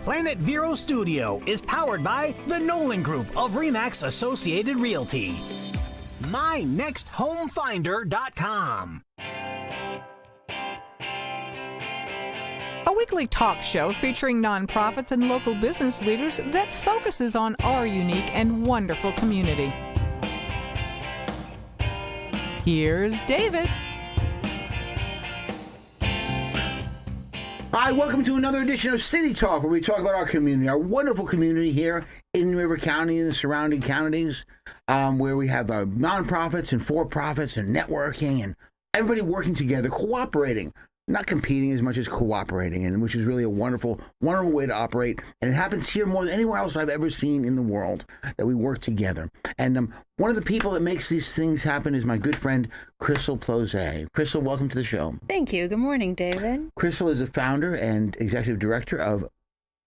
Planet Vero Studio is powered by the Nolan Group of RE/MAX Associated Realty. MyNextHomeFinder.com. A weekly talk show featuring nonprofits and local business leaders that focuses on our unique and wonderful community. Here's David. Hi, welcome to another edition of City Talk, where we talk about our community, our wonderful community here in River County and the surrounding counties, where we have nonprofits and for-profits and networking and everybody working together, cooperating, not competing as much as cooperating, and which is really a wonderful, wonderful way to operate. And it happens here more than anywhere else I've ever seen in the world, that we work together. And one of the people that makes these things happen is my good friend, Crystal Plozet. Crystal, welcome to the show. Thank you. Good morning, David. Crystal is the founder and executive director of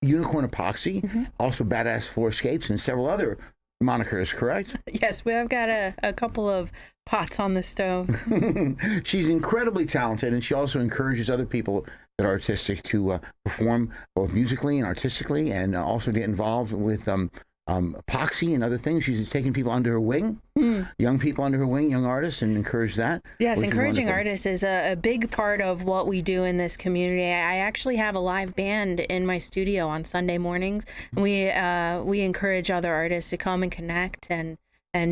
Unicorn Epoxy, also Badass Floorscapes, and several other monikers, correct? Yes, I've got a couple of pots on the stove. She's incredibly talented, and she also encourages other people that are artistic to perform both musically and artistically, and also to get involved with epoxy and other things. She's taking people under her wing, young people under her wing, young artists, and encourage that. Yes, encouraging artists is a big part of what we do in this community. I actually have a live band in my studio on Sunday mornings. We encourage other artists to come and connect and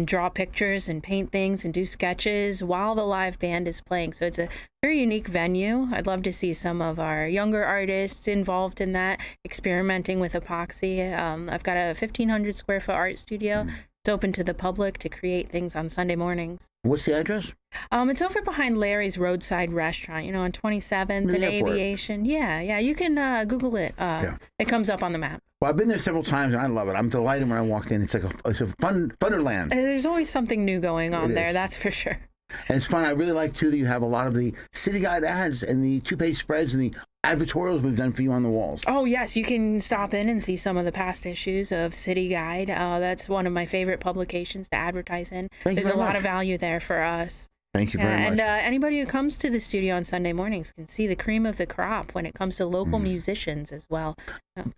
draw pictures and paint things and do sketches while the live band is playing. So it's a very unique venue. I'd love to see some of our younger artists involved in that, experimenting with epoxy. I've got a 1,500 square foot art studio. It's open to the public to create things on Sunday mornings. What's the address? It's over behind Larry's Roadside Restaurant, on 27th and Aviation. Yeah, you can Google it. It comes up on the map. Well, I've been there several times, and I love it. I'm delighted when I walked in. It's like it's a funnerland. There's always something new going on there, that's for sure. And it's fun. I really like, too, that you have a lot of the City Guide ads and the two-page spreads and the advertorials we've done for you on the walls. Oh, yes. You can stop in and see some of the past issues of City Guide. That's one of my favorite publications to advertise in. There's a lot of value there for us. Thank you very much. And anybody who comes to the studio on Sunday mornings can see the cream of the crop when it comes to local musicians as well.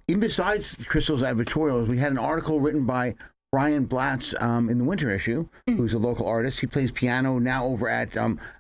Even besides Crystal's advertorials, we had an article written by Brian Blatz in the winter issue, who's a local artist. He plays piano now over at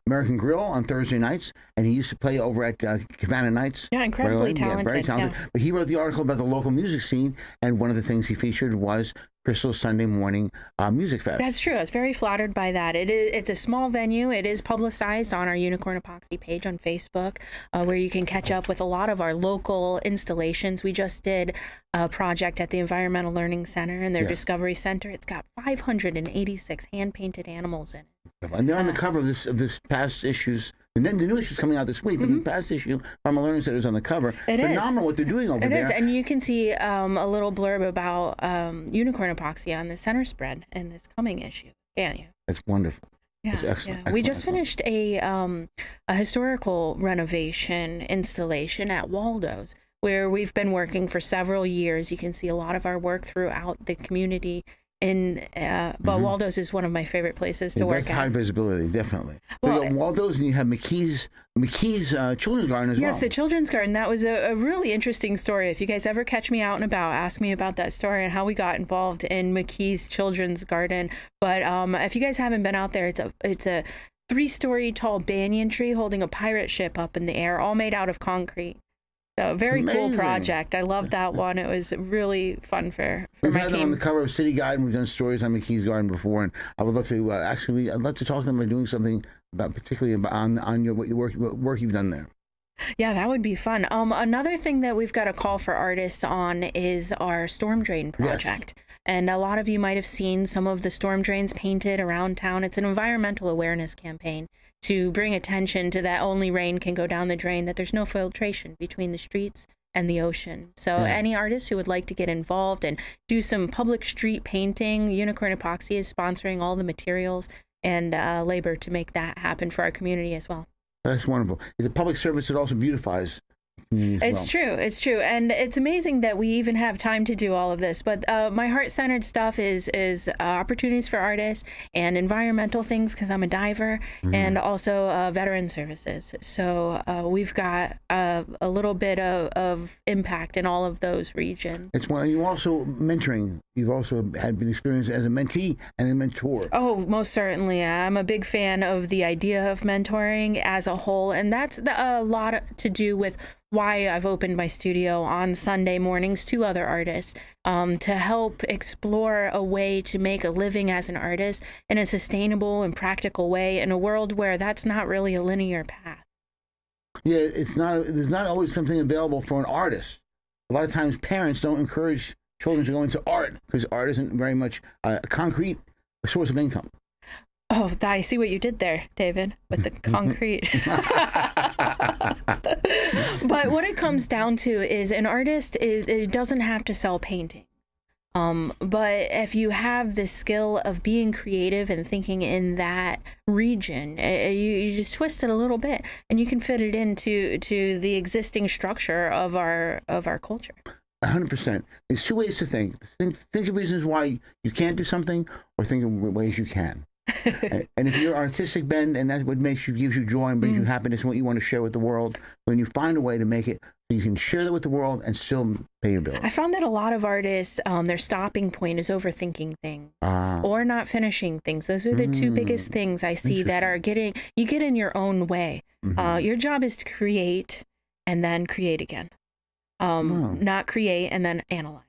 American Grill on Thursday nights, and he used to play over at Havana Nights. Yeah, incredibly talented. Yeah, very talented. Yeah. But he wrote the article about the local music scene, and one of the things he featured was Crystal's Sunday morning music fest. That's true. I was very flattered by that. It's a small venue. It is publicized on our Unicorn Epoxy page on Facebook, where you can catch up with a lot of our local installations. We just did a project at the Environmental Learning Center and their Discovery Center. It's got 586 hand-painted animals in it. And they're on the cover of this past issues. And then the new issue's coming out this week, but the past issue, Farmer Learning Center is on the cover. Phenomenal what they're doing over there. It is, and you can see a little blurb about Unicorn Epoxy on the center spread in this coming issue, can't you? That's wonderful. Yeah, That's excellent. Yeah. We just finished a historical renovation installation at Waldo's, where we've been working for several years. You can see a lot of our work throughout the community. But Waldo's is one of my favorite places to work at. That's high visibility, definitely. Well, you got Waldo's, and you have McKee's Children's Garden as well. Yes, the Children's Garden. That was a really interesting story. If you guys ever catch me out and about, ask me about that story and how we got involved in McKee's Children's Garden. But if you guys haven't been out there, it's a 3-story tall banyan tree holding a pirate ship up in the air, all made out of concrete. So very Amazing. Cool project. I love that one. It was really fun for We've my had team. them on the cover of City Guide, and we've done stories on McKee's Garden before, and I would love to I'd love to talk to them about doing something particularly on your work you've done there. Yeah, that would be fun. Another thing that we've got a call for artists on is our storm drain project. Yes. And a lot of you might have seen some of the storm drains painted around town. It's an environmental awareness campaign to bring attention to that only rain can go down the drain, that there's no filtration between the streets and the ocean. So any artist who would like to get involved and do some public street painting, Unicorn Epoxy is sponsoring all the materials and labor to make that happen for our community as well. That's wonderful. It's a public service that also beautifies community as It's true. It's true. And it's amazing that we even have time to do all of this. But my heart-centered stuff is opportunities for artists and environmental things, because I'm a diver, and also veteran services. So we've got a little bit of impact in all of those regions. It's one. You also mentoring. You've also had been experienced as a mentee and a mentor. Oh, most certainly. I'm a big fan of the idea of mentoring as a whole. And that's a lot to do with why I've opened my studio on Sunday mornings to other artists, to help explore a way to make a living as an artist in a sustainable and practical way in a world where that's not really a linear path. Yeah, it's not. There's not always something available for an artist. A lot of times, parents don't encourage children to go into art because art isn't very much a concrete source of income. Oh, I see what you did there, David, with the concrete. But what it comes down to is an artist it doesn't have to sell paintings. But if you have the skill of being creative and thinking in that region, you just twist it a little bit, and you can fit it into the existing structure of our culture. 100%. There's two ways to think. Think of reasons why you can't do something, or think of ways you can. And if you're artistic bent and that's what gives you joy and brings you happiness and what you want to share with the world, then you find a way to make it so you can share that with the world and still pay your bills. I found that a lot of artists, their stopping point is overthinking things or not finishing things. Those are the two biggest things I see that are you get in your own way. Your job is to create and then create again. Not create and then analyze.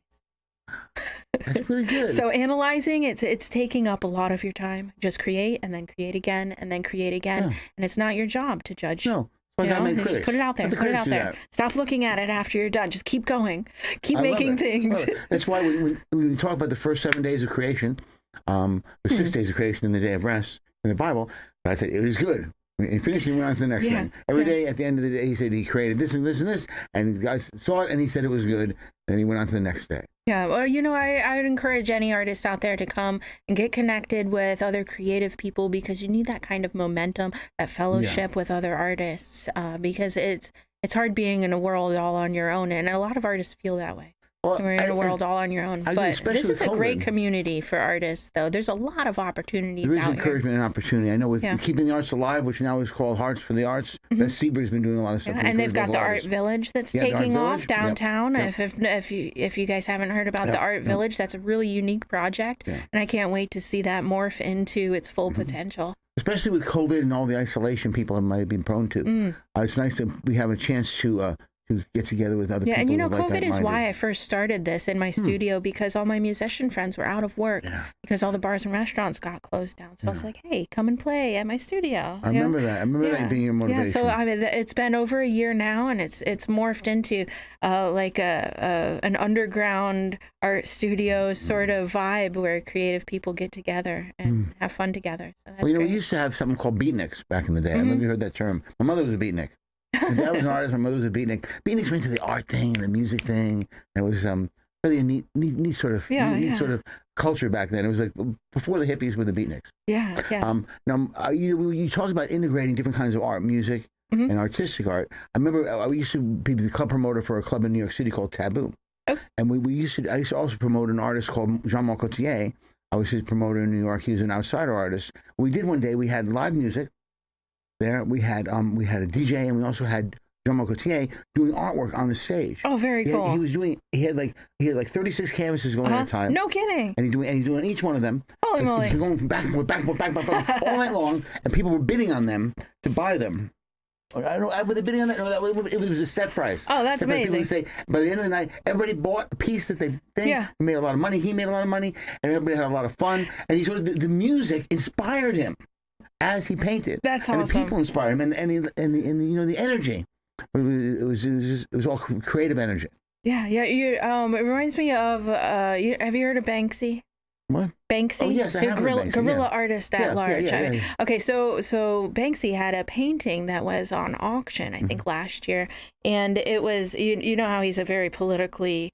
That's really good. So analyzing, it's taking up a lot of your time. Just create and then create again and then create again. And it's not your job to judge. No. Just put it out there. Put it out there. Stop looking at it after you're done. Just keep going. Keep making things. That's why when we talk about the first 7 days of creation, the 6 days of creation and the day of rest in the Bible, I said it was good. And finishing, he went on to the next thing. Every day, at the end of the day, he said he created this and this and this, and the guys saw it, and he said it was good. Then he went on to the next day. Yeah, well, I would encourage any artists out there to come and get connected with other creative people, because you need that kind of momentum, that fellowship with other artists, because it's hard being in a world all on your own, and a lot of artists feel that way. Well, We're in a world all on your own. But this is a great community for artists, though. There's a lot of opportunities out here. There is encouragement and opportunity. I know with Keeping the Arts Alive, which now is called Hearts for the Arts, Beth Seberg's been doing a lot of stuff. And they've got the Art Village that's taking off downtown. If you guys haven't heard about the Art Village, that's a really unique project. And I can't wait to see that morph into its full potential. Especially with COVID and all the isolation people might have been prone to. It's nice that we have a chance to get together with other people. Yeah, and COVID is why I first started this in my studio, because all my musician friends were out of work because all the bars and restaurants got closed down. So I was like, hey, come and play at my studio. I remember that. I remember that being your motivation. Yeah, so it's been over a year now, and it's morphed into like an underground art studio sort of vibe where creative people get together and have fun together. So that's we great. used to have something called beatniks back in the day. I don't know if you heard that term. My mother was a beatnik. My dad was an artist. My mother was a beatnik. Beatniks were into the art thing, the music thing. It was really a neat sort of sort of culture back then. It was like before the hippies were the beatniks. Yeah. Now you talked about integrating different kinds of art, music, and artistic art. I remember I used to be the club promoter for a club in New York City called Taboo, and I used to also promote an artist called Jean-Marc Gaultier. I was his promoter in New York. He was an outsider artist. We did one day. We had live music. There we had a DJ, and we also had Jean-Marc Gaultier doing artwork on the stage. Oh, very cool. He had like 36 canvases going at a time. No kidding. And he's doing each one of them. Holy moly. Going from back and forth all night long, and people were bidding on them to buy them. I don't know, were they bidding on that? No, it was a set price. Oh, that's amazing. People would say, by the end of the night, everybody bought a piece that they think made a lot of money. He made a lot of money, and everybody had a lot of fun. And he sort of the music inspired him as he painted. That's awesome. And the people inspired him, and the energy. It was all creative energy. Yeah. It reminds me of. Have you heard of Banksy? What? Banksy? Oh, yes, I have heard of Banksy, guerrilla artist at large. Yeah. Okay, so Banksy had a painting that was on auction, I think, last year, and it was you know how he's a very political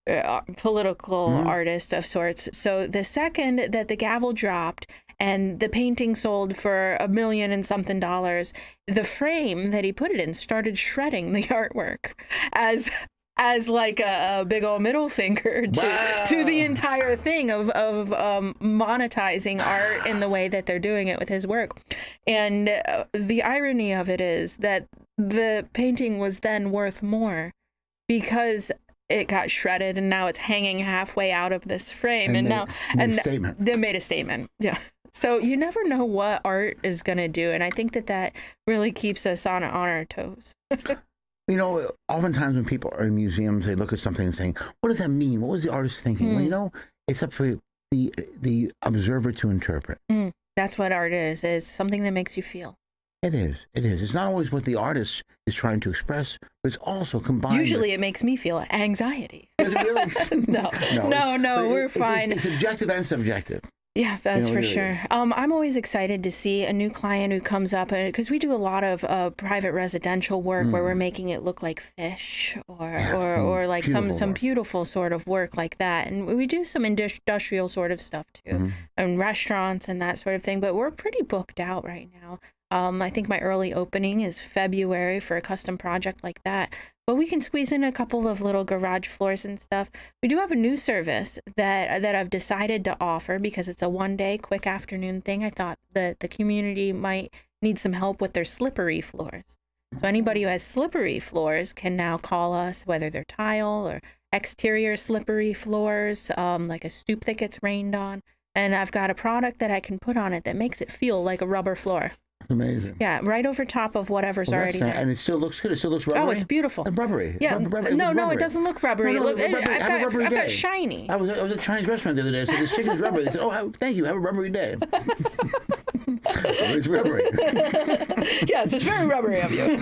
artist of sorts. So the second that the gavel dropped and the painting sold for $1 million and something. The frame that he put it in started shredding the artwork as like a big old middle finger to the entire thing of monetizing art in the way that they're doing it with his work. And the irony of it is that the painting was then worth more because it got shredded and now it's hanging halfway out of this frame. They made a statement. Yeah. So you never know what art is going to do. And I think that really keeps us on our toes. You know, oftentimes when people are in museums, they look at something and saying, what does that mean? What was the artist thinking? Well, you know, it's up for the observer to interpret. That's what art is something that makes you feel. It is. It's not always what the artist is trying to express, but it's also combined. Usually it makes me feel anxiety. Does it really? No, we're fine. It's objective and subjective. Yeah, that's for sure. I'm always excited to see a new client who comes up, because we do a lot of private residential work where we're making it look like fish or like some beautiful sort of work like that. And we do some industrial sort of stuff too, and restaurants and that sort of thing. But we're pretty booked out right now. I think my early opening is February for a custom project like that. But we can squeeze in a couple of little garage floors and stuff. We do have a new service that I've decided to offer because it's a one-day, quick afternoon thing. I thought that the community might need some help with their slippery floors. So anybody who has slippery floors can now call us, whether they're tile or exterior slippery floors, like a stoop that gets rained on. And I've got a product that I can put on it that makes it feel like a rubber floor. Amazing. Yeah, right over top of whatever's already there. And it still looks good. It still looks rubbery. Oh, it's beautiful. Rubbery. Yeah. No, it doesn't look rubbery. I've got shiny. I was at a Chinese restaurant the other day. I said, this chicken is rubbery. They said, oh, thank you. Have a rubbery day. It's rubbery. Yes, it's very rubbery of you.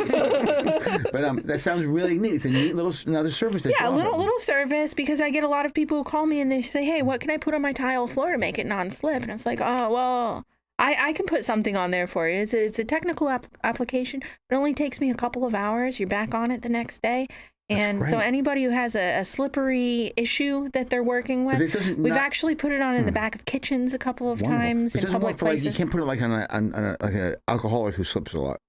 But that sounds really neat. It's a neat another service that you offer. Yeah, little service, because I get a lot of people who call me and they say, hey, what can I put on my tile floor to make it non-slip? And it's like, oh, well, I can put something on there for you. It's a technical application. It only takes me a couple of hours. You're back on it the next day. And so anybody who has a slippery issue that they're working with, we've actually put it on in the back of kitchens a couple of times in public places. You can't put it like on an alcoholic who slips a lot.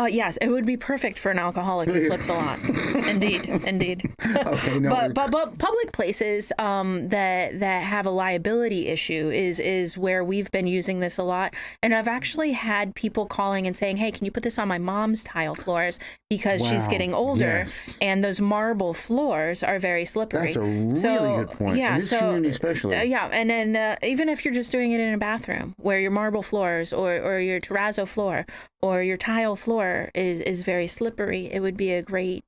Yes, it would be perfect for an alcoholic who slips a lot. Indeed. Okay, no, but public places that have a liability issue is where we've been using this a lot. And I've actually had people calling and saying, hey, can you put this on my mom's tile floors because she's getting older, and those marble floors are very slippery. That's a really good point. Yeah, in this community especially. And then even if you're just doing it in a bathroom where your marble floors or your terrazzo floor or your tile floor is very slippery, it would be a great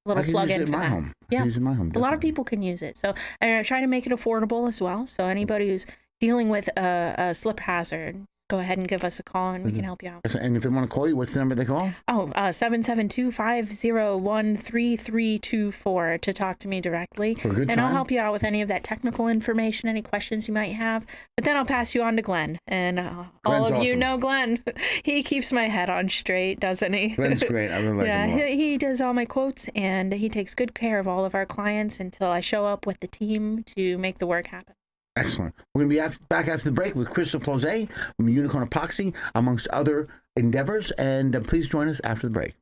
little plug-in for that. Home. Yeah, use it in my home, a lot of people can use it. So, and I try to make it affordable as well. So anybody who's dealing with a slip hazard, go ahead and give us a call and we can help you out. And if they want to call you, what's the number they call? 772-501-3324 to talk to me directly. For a good and time. I'll help you out with any of that technical information, any questions you might have. But then I'll pass you on to Glenn. And all of you know Glenn. He keeps my head on straight, doesn't he? Glenn's great. I really like him a lot. He does all my quotes, and he takes good care of all of our clients until I show up with the team to make the work happen. Excellent. We're going to be back after the break with Crystal Plozet from Unicorn Epoxy, amongst other endeavors. And please join us after the break.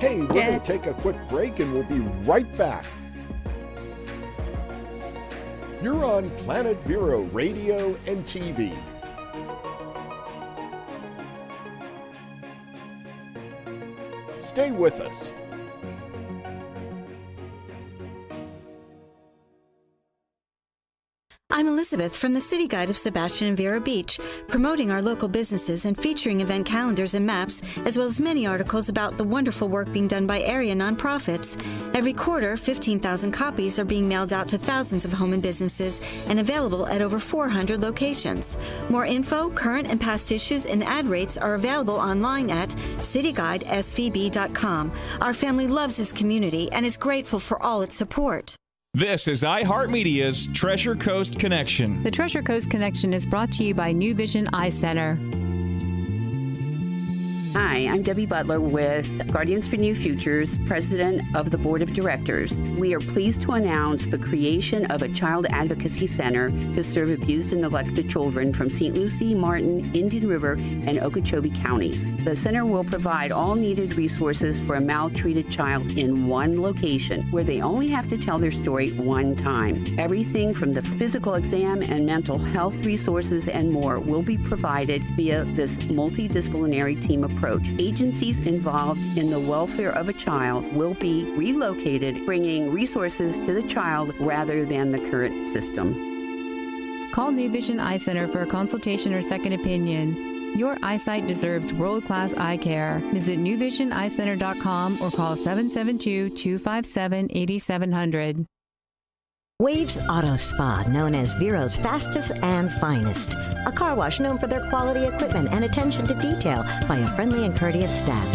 Hey, we're going to take a quick break and we'll be right back. You're on Planet Vero Radio and TV. Stay with us. I'm Elizabeth from the City Guide of Sebastian and Vero Beach, promoting our local businesses and featuring event calendars and maps, as well as many articles about the wonderful work being done by area nonprofits. Every quarter, 15,000 copies are being mailed out to thousands of home and businesses and available at over 400 locations. More info, current and past issues, and ad rates are available online at cityguidesvb.com. Our family loves this community and is grateful for all its support. This is iHeartMedia's Treasure Coast Connection. The Treasure Coast Connection is brought to you by New Vision Eye Center. Hi, I'm Debbie Butler with Guardians for New Futures, President of the Board of Directors. We are pleased to announce the creation of a Child Advocacy Center to serve abused and neglected children from St. Lucie, Martin, Indian River, and Okeechobee counties. The center will provide all needed resources for a maltreated child in one location, where they only have to tell their story one time. Everything from the physical exam and mental health resources and more will be provided via this multidisciplinary team approach. Agencies involved in the welfare of a child will be relocated, bringing resources to the child rather than the current system. Call New Vision Eye Center for a consultation or second opinion. Your eyesight deserves world-class eye care. Visit newvisioneyecenter.com or call 772-257-8700. Waves Auto Spa, known as Vero's fastest and finest. A car wash known for their quality equipment and attention to detail by a friendly and courteous staff.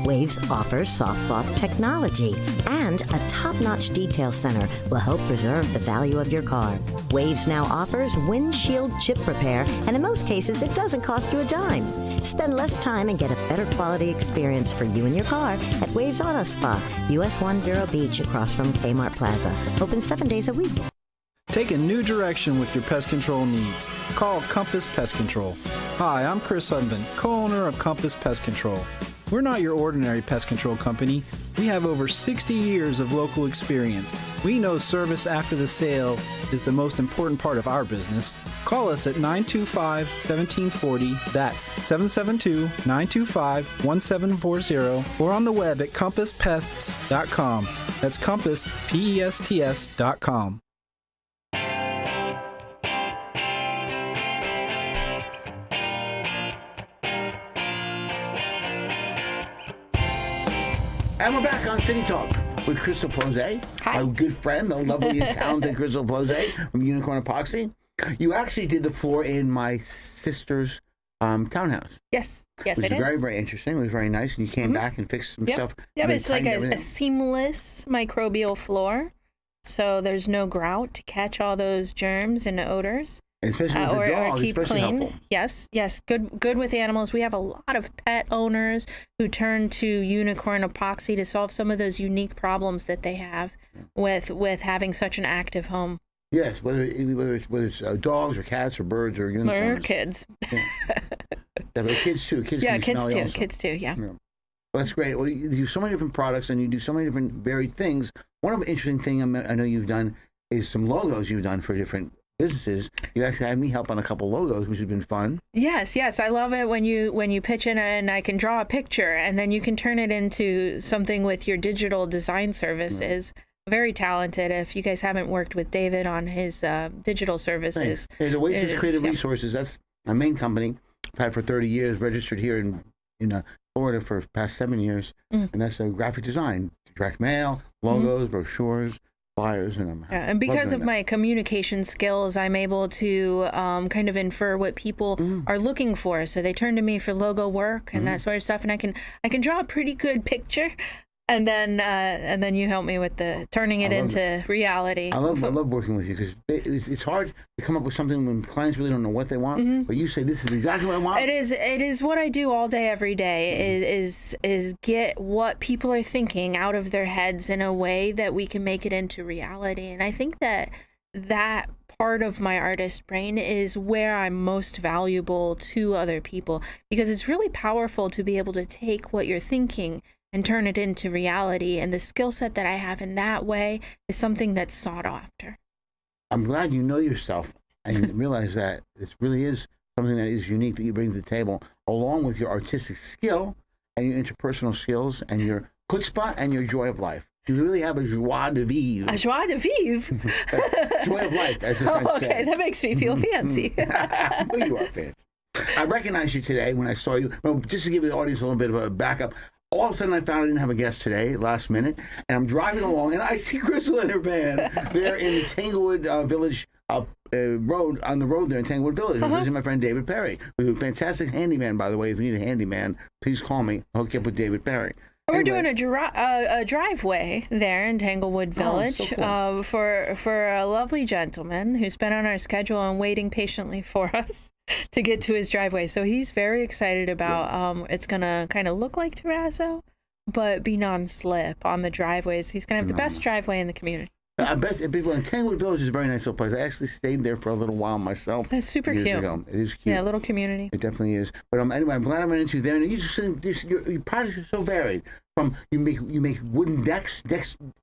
Waves offers soft cloth technology, and a top-notch detail center will help preserve the value of your car. Waves now offers windshield chip repair, and in most cases, it doesn't cost you a dime. Spend less time and get a better quality experience for you and your car at Waves Auto Spa, US 1 Vero Beach, across from Kmart Plaza. Open 7 days a week. Take a new direction with your pest control needs. Call Compass Pest Control. Hi, I'm Chris Hudman, co-owner of Compass Pest Control. We're not your ordinary pest control company. We have over 60 years of local experience. We know service after the sale is the most important part of our business. Call us at 925-1740. That's 772-925-1740, or on the web at compasspests.com. That's Compass, PESTS.com. And we're back on City Talk with Crystal Plose, my good friend, the lovely and talented Crystal Plose from Unicorn Epoxy. You actually did the floor in my sister's townhouse. Yes, I did. It was very, very interesting. It was very nice, and you came back and fixed some stuff. Yeah, it's like a seamless microbial floor, so there's no grout to catch all those germs and odors. Especially with the dog, keep especially clean. helpful. Yes, good with animals. We have a lot of pet owners who turn to Unicorn Epoxy to solve some of those unique problems that they have with having such an active home. Yes, whether it's dogs or cats or birds or unicorns. Or kids. Yeah. But kids too. Kids too. Yeah. Well, that's great. Well, you do so many different products and you do so many different varied things. One of the interesting thing I know you've done is some logos you've done for different businesses. You actually had me help on a couple logos, which has been fun. Yes, I love it when you pitch in and I can draw a picture and then you can turn it into something with your digital design services. Very talented. If you guys haven't worked with David on his digital services. Hey, the Oasis Creative Resources, that's my main company. I've had for 30 years, registered here in Florida for the past 7 years. And that's a graphic design, direct mail, logos, brochures, flyers, and because of my communication skills, I'm able to kind of infer what people are looking for. So they turn to me for logo work and that sort of stuff, and I can draw a pretty good picture, and then you help me with the turning it into reality. I love working with you because it's hard to come up with something when clients really don't know what they want. But you say this is exactly what I want. It is what I do all day, every day. Is get what people are thinking out of their heads in a way that we can make it into reality. And I think that part of my artist brain is where I'm most valuable to other people, because it's really powerful to be able to take what you're thinking and turn it into reality. And the skill set that I have in that way is something that's sought after. I'm glad you know yourself and realize that this really is something that is unique that you bring to the table, along with your artistic skill and your interpersonal skills and your chutzpah and your joy of life. You really have a joie de vivre. A joie de vivre? Joy of life, as the French say. Okay, that makes me feel fancy. Well, you are fancy. I recognized you today when I saw you. Well, just to give the audience a little bit of a backup, all of a sudden I found I didn't have a guest today, last minute, and I'm driving along, and I see Crystal and her band there in the Tanglewood Village road, on the road there in Tanglewood Village. I'm visiting my friend David Perry, who's a fantastic handyman, by the way. If you need a handyman, please call me. I'll hook you up with David Perry. We're Anyway. doing a driveway there in Tanglewood Village so cool. for a lovely gentleman who's been on our schedule and waiting patiently for us to get to his driveway. So he's very excited about it's going to kind of look like Terrazzo, but be non-slip on the driveways. He's going to have the best driveway in the community. I bet you people in Tanglewood Village is a very nice little place. I actually stayed there for a little while myself. It's super years cute. ago. It is cute. Yeah, a little community. It definitely is. But anyway, I'm glad I ran into you there. And your products are so varied. From you make wooden decks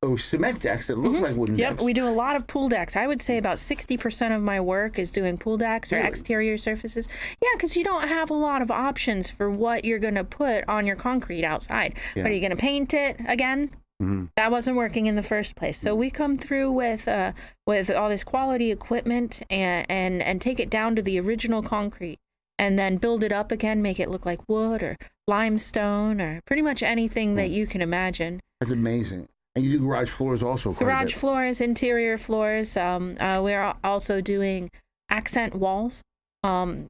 or cement decks that look like wooden decks. Yep, we do a lot of pool decks. I would say about 60% of my work is doing pool decks or exterior surfaces. Yeah, because you don't have a lot of options for what you're going to put on your concrete outside. Yeah. Are you going to paint it again? Mm-hmm. That wasn't working in the first place. So we come through with all this quality equipment and take it down to the original concrete and then build it up again, make it look like wood or limestone or pretty much anything that you can imagine. That's amazing. And you do garage floors also. Garage floors, interior floors. We're also doing accent walls. Some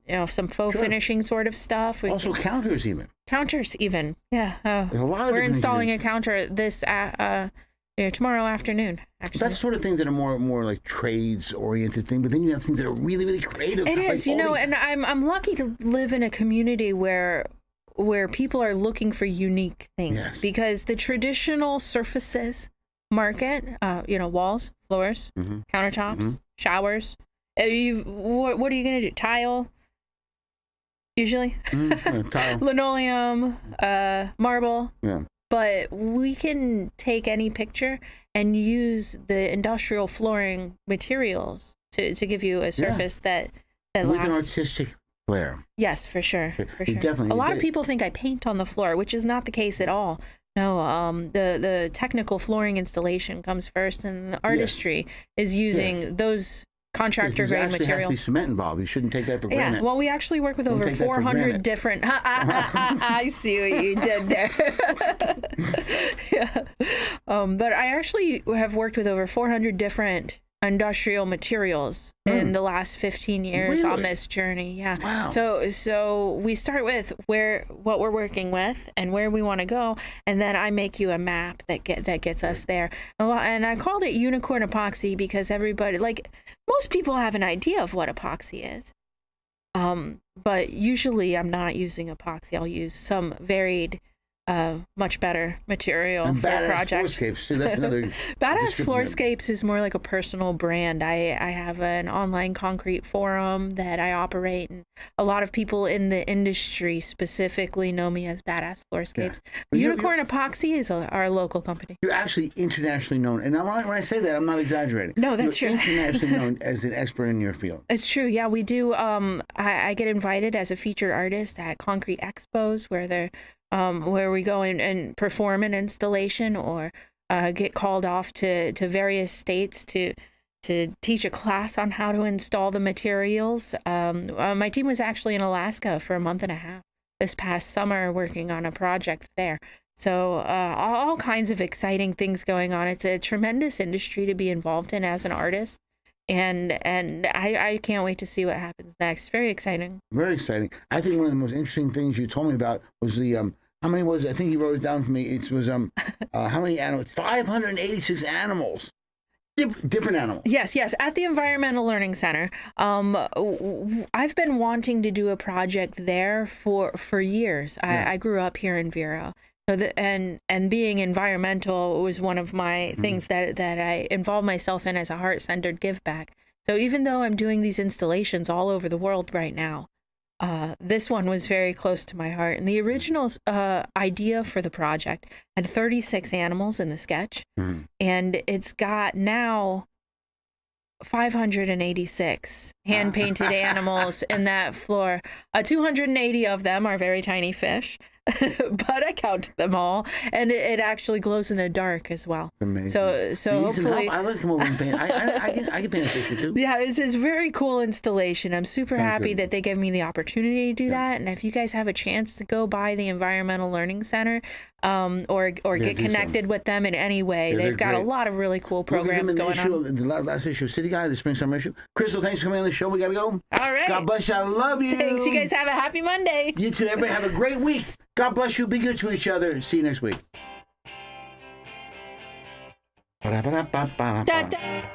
faux finishing sort of stuff. Also counters even. Counters even. Yeah. There's a lot of we're different installing things. a counter this tomorrow afternoon. Actually, That's sort of things that are more like trades oriented thing. But then you have things that are really, really creative. it like is, all the- and I'm lucky to live in a community where people are looking for unique things. Yes. Because the traditional surfaces market, walls, floors, countertops, showers. What are you going to do? Tile? Usually? Tile. Linoleum, marble. Yeah. But we can take any picture and use the industrial flooring materials to give you a surface that With lasts. an artistic flair. Yes, for sure. You definitely A lot of did. people think I paint on the floor, which is not the case at all. No, the technical flooring installation comes first, and the artistry is using those contractor grade There actually has to be materials. cement involved. You shouldn't take that for granted. Yeah, well, we actually work with Don't over take that for 400 granted. different. I see what you did there. Yeah, but I actually have worked with over 400 different industrial materials in the last 15 years on Really? this journey. Yeah. Wow. So we start with what we're working with and where we want to go, and then I make you a map that gets us there. And I called it Unicorn Epoxy because everybody, like most people, have an idea of what epoxy is. But usually I'm not using epoxy. I'll use some varied, much better material And for Badass projects. Floorscapes, too. That's another. Badass description of- Floorscapes is more like a personal brand. I have an online concrete forum that I operate, and a lot of people in the industry specifically know me as Badass Floorscapes. But you're- Unicorn Epoxy is our local company. You're actually internationally known, and when I say that, I'm not exaggerating. No, that's You're true. internationally known as an expert in your field. It's true. Yeah, we do. I get invited as a featured artist at concrete expos where we go and perform an installation or get called off to various states to teach a class on how to install the materials. My team was actually in Alaska for a month and a half this past summer working on a project there. So all kinds of exciting things going on. It's a tremendous industry to be involved in as an artist. And I can't wait to see what happens next. Very exciting. Very exciting. I think one of the most interesting things you told me about was the how many was it? I think you wrote it down for me. It was how many animals? 586 animals. Different animals. Yes. At the Environmental Learning Center, I've been wanting to do a project there for years. I grew up here in Vero. So and being environmental was one of my things that I involved myself in as a heart-centered give back. So even though I'm doing these installations all over the world right now, this one was very close to my heart. And the original idea for the project had 36 animals in the sketch, and it's got now 586 hand-painted animals in that floor. 280 of them are very tiny fish, but I counted them all, and it actually glows in the dark as well. Amazing. So You need some hopefully, help? I like to come over and paint. I can paint a picture too. yeah, it's a very cool installation. I'm super Sounds happy good. that they gave me the opportunity to do that. And if you guys have a chance to go by the Environmental Learning Center, or get do connected with them in any way, Yeah, they're they've got a great. lot of really cool Look at them programs in the going issue, on. The last issue of City Guy, the spring summer issue. Crystal, thanks for coming on the show. We gotta go. All right. God bless you. I love you. Thanks. You guys have a happy Monday. You too. Everybody have a great week. God bless you. Be good to each other. See you next week. Ba-da-ba-da-ba-ba-da-ba. Da, da.